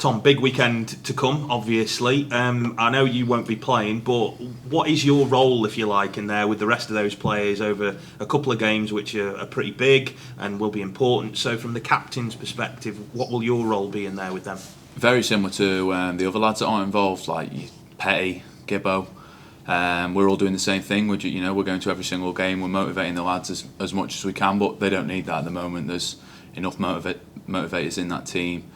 Tom, big weekend to come, obviously. I know you won't be playing, but what is your role, if you like, in there with the rest of those players over a couple of games which are pretty big and will be important? So from the captain's perspective, what will your role be in there with them? Very similar to the other lads that aren't involved, like Pett, Gibbo. We're all doing the same thing. We're going to every single game. We're motivating the lads as much as we can, but they don't need that at the moment. There's enough motivators in that team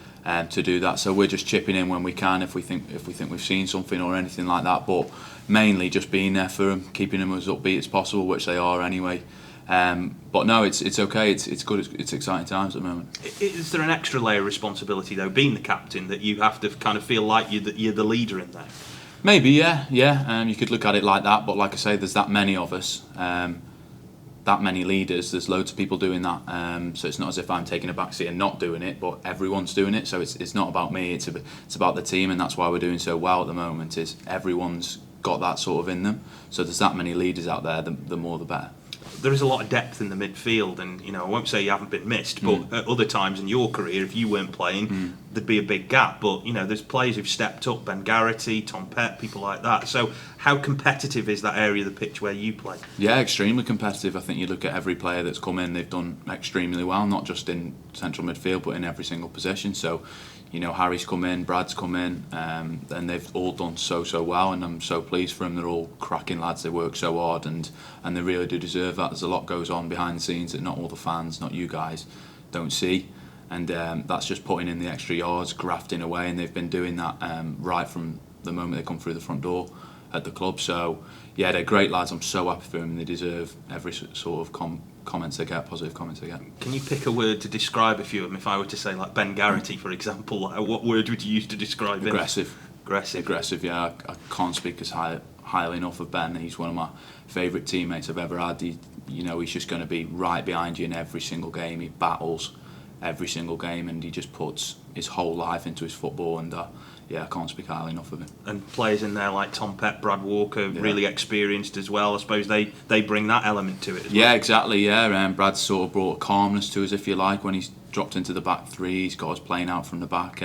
to do that. So we're just chipping in when we can if we think we've seen something or anything like that. But mainly just being there for them, keeping them as upbeat as possible, which they are anyway. But no, it's okay. It's good. It's exciting times at the moment. Is there an extra layer of responsibility though, being the captain, that you have to kind of feel like you're the leader in there? Maybe, yeah. You could look at it like that, but like I say, there's that many of us, that many leaders. There's loads of people doing that, so it's not as if I'm taking a backseat and not doing it, but everyone's doing it. So it's not about me. It's about the team, and that's why we're doing so well at the moment. Is everyone's got that sort of in them. So there's that many leaders out there. The more, the better. There is a lot of depth in the midfield, and I won't say you haven't been missed, but at other times in your career, if you weren't playing, there'd be a big gap. But there's players who've stepped up: Ben Garrity, Tom Pett, people like that. So how competitive is that area of the pitch where you play? Yeah, extremely competitive. I think you look at every player that's come in; they've done extremely well, not just in central midfield, but in every single position. So, Harry's come in, Brad's come in, and they've all done so well, and I'm so pleased for them. They're all cracking lads. They work so hard, and they really do deserve that. There's a lot goes on behind the scenes that not all the fans, not you guys, don't see, and that's just putting in the extra yards, grafting away, and they've been doing that right from the moment they come through the front door at the club. So yeah, they're great lads. I'm so happy for them. They deserve every sort of comments they get, positive comments they get. Can you pick a word to describe a few of them? If I were to say like Ben Garrity, for example, what word would you use to describe him? Aggressive. Yeah, I can't speak as highly enough of Ben. He's one of my favourite teammates I've ever had. He's just going to be right behind you in every single game. He battles every single game, and he just puts his whole life into his football, and I can't speak highly enough of him. And players in there like Tom Pett, Brad Walker, really experienced as well. I suppose they bring that element to it as well. Yeah, exactly. Yeah, Brad's sort of brought a calmness to us, if you like, when he's dropped into the back three. He's got us playing out from the back,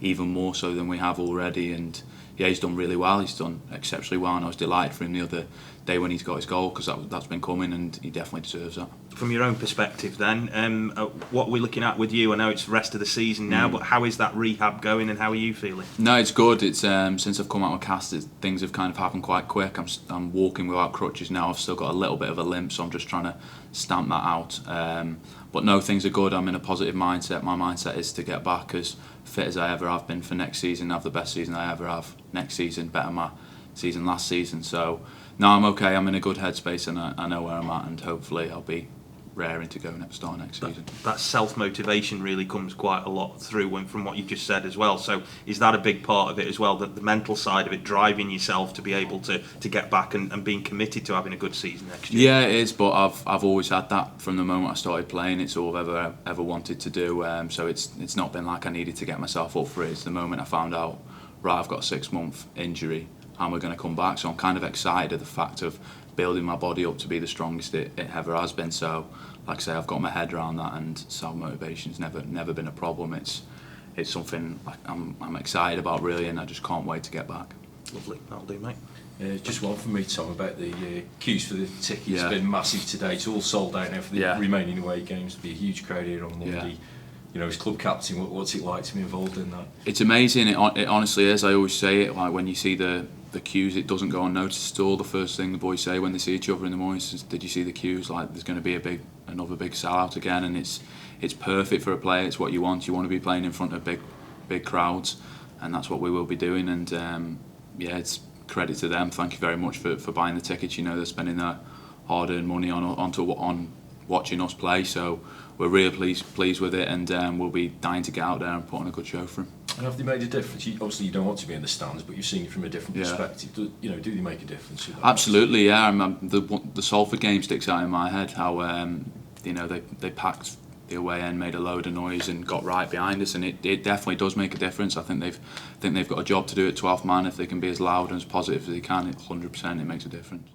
even more so than we have already. And yeah, he's done really well. He's done exceptionally well, and I was delighted for him the other day when he's got his goal, because that's been coming, and he definitely deserves that. From your own perspective then, what are we looking at with you? I know it's the rest of the season now, but how is that rehab going, and how are you feeling? No, it's good. It's since I've come out of cast, things have kind of happened quite quick. I'm walking without crutches now. I've still got a little bit of a limp, so I'm just trying to stamp that out. But no, things are good. I'm in a positive mindset. My mindset is to get back as fit as I ever have been for next season, have the best season I ever have next season, better my season last season. So no, I'm okay. I'm in a good headspace, and I know where I'm at, and hopefully I'll be raring to go next season. That self-motivation really comes quite a lot through from what you've just said as well. So is that a big part of it as well, that the mental side of it, driving yourself to be able to get back and being committed to having a good season next year? Yeah, it is, but I've always had that from the moment I started playing. It's all I've ever wanted to do, so it's not been like I needed to get myself up for it. It's the moment I found out, right, I've got a 6-month injury and we're going to come back, so I'm kind of excited at the fact of building my body up to be the strongest it ever has been. So like I say, I've got my head around that, and self-motivation's never been a problem. It's something I'm excited about really, and I just can't wait to get back. Lovely, that'll do, mate. Just one from me, Tom, about the queues for the tickets. It's been massive today. It's all sold out now for the remaining away games. There'll be a huge crowd here on Monday. As club captain, what's it like to be involved in that? It's amazing. It honestly is. I always say it, like when you see the queues, it doesn't go unnoticed at all. The first thing the boys say when they see each other in the morning is, "Did you see the queues? Like, there's going to be another big sellout again." And it's perfect for a player. It's what you want. You want to be playing in front of big crowds, and that's what we will be doing. And it's credit to them. Thank you very much for buying the tickets. They're spending their hard-earned money on watching us play. So we're really pleased with it, and we'll be dying to get out there and put on a good show for them. And have they made a difference? Obviously, you don't want to be in the stands, but you've seen it from a different perspective. Do they make a difference? Absolutely, yeah. The Salford game sticks out in my head. How they packed the away end, made a load of noise, and got right behind us, and it definitely does make a difference. I think they've got a job to do at 12th man. If they can be as loud and as positive as they can, 100% it makes a difference.